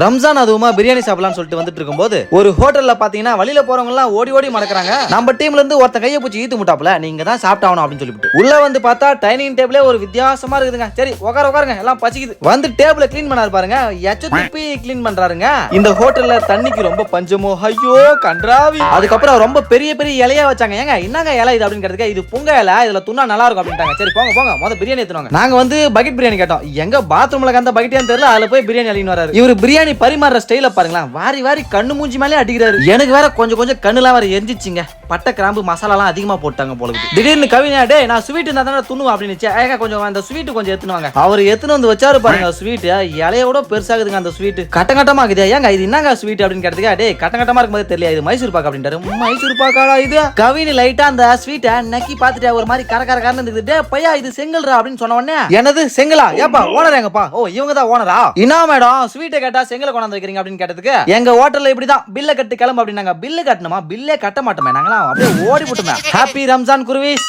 ரம்ஜான் அதுவுமா பிரியாணி சாப்பிடலாம்னு சொல்லிட்டு வந்துட்டு இருக்கும்போது ஒரு ஹோட்டல்ல பாத்தீங்கன்னா வழியில போறவங்க எல்லாம் ஓடி ஓடி மடக்குறாங்க. நம்ம டீம்ல இருந்து ஒருத்த கையை பூச்சி ஈத்து முட்டாப்ல நீங்க தான் சாப்பிட்டாகணும் அப்படின்னு சொல்லிட்டு உள்ள வந்து பார்த்தா டைனிங் டேபிளே ஒரு வித்தியாசமா இருக்குதுங்க. சரி உட்காருங்க எல்லாம் பசிக்குது. வந்து டேபிள கிளீன் பண்ணாரு பாருங்க, எச்ச துப்பி கிளீன் பண்றாருங்க. இந்த ஹோட்டல்ல தண்ணிக்கு ரொம்ப பஞ்சமோ, ஐயோ கன்றாவி. அதுக்கப்புறம் ரொம்ப பெரிய பெரிய இலையா வச்சாங்க. ஏங்க என்னங்க இலை இது அப்படின்னு கேட்டதுக்கு, இது புங்க இலை, இதுல துண்ணா நல்லா இருக்கும் அப்படின்ட்டாங்க. சரி போங்க போங்க முத பிரியாணி எடுத்துவாங்க. நாங்க வந்து பக்கெட் பிரியாணி கேட்டோம். எங்க பாத்ரூம்ல கந்த பக்கெட்டியான்னு தெரியல, அதுல போய் பிரியாணி அள்ளின்னு வராரு. இவரு பிரியாணி பரிமாற ஸ்டைல பாருங்களேன், வாரி வாரி கண்ணு மூஞ்சி மேலே அடிக்கிறாரு. எனக்கு வேற கொஞ்சம் கொஞ்சம் கண்ணுலாம் வேற எரிஞ்சிச்சுங்க. பட்டை கிராம்பு மசாலாலாம் அதிகமா போட்டாங்க போல. திடீர்னு கவிஞா டே நான் ஸ்வீட் இருந்தா தானே துண்ணுவா அப்படின்னு ஏங்க கொஞ்சம் அந்த ஸ்வீட் கொஞ்சம் எடுத்துனுவாங்க. அவர் எடுத்துன்னு வந்து வச்சாரு பாருங்க ஸ்வீட், இலையோட பெருசாகுதுங்க அந்த ஸ்வீட். கட்டங்கட்டமா இருக்குது. ஏங்க இது என்னங்க ஸ்வீட் அப்படின்னு கேட்டதுக்கு, டே கட்டங்கட்டமா இருக்கும்போது தெரியல இது மைசூர் பாக்கு அப்படின்றாரு. மைசூர் பாக்காடா இது? கவினி லைட்டா அந்த ஸ்வீட்டை நக்கி பார்த்துட்டு ஒரு மாதிரி கரகரன்னு இருந்தது. டே பையா இது செங்கல்ரா அப்படின்னு சொன்ன உடனே, எனது செங்கலா? ஏப்பா ஓனர் எங்கப்பா? ஓ இவங்க தான் ஓனரா? என்ன மேடம் ஸ்வீட்டை கேட்டா செங்கலை கொண்டாந்து வைக்கிறீங்க அப்படின்னு கேட்டதுக்கு, எங்க ஹோட்டல்ல இப்படிதான் பில்ல கட்டு கிளம்பு அப்படின்னாங்க. பில்லு கட்டணுமா? பில்லே கட்ட மாட்டோமே நாங்களாம், அப்படியே ஓடி போட்டுமே. ஹாப்பி ரம்ஜான் குருவிஸ்.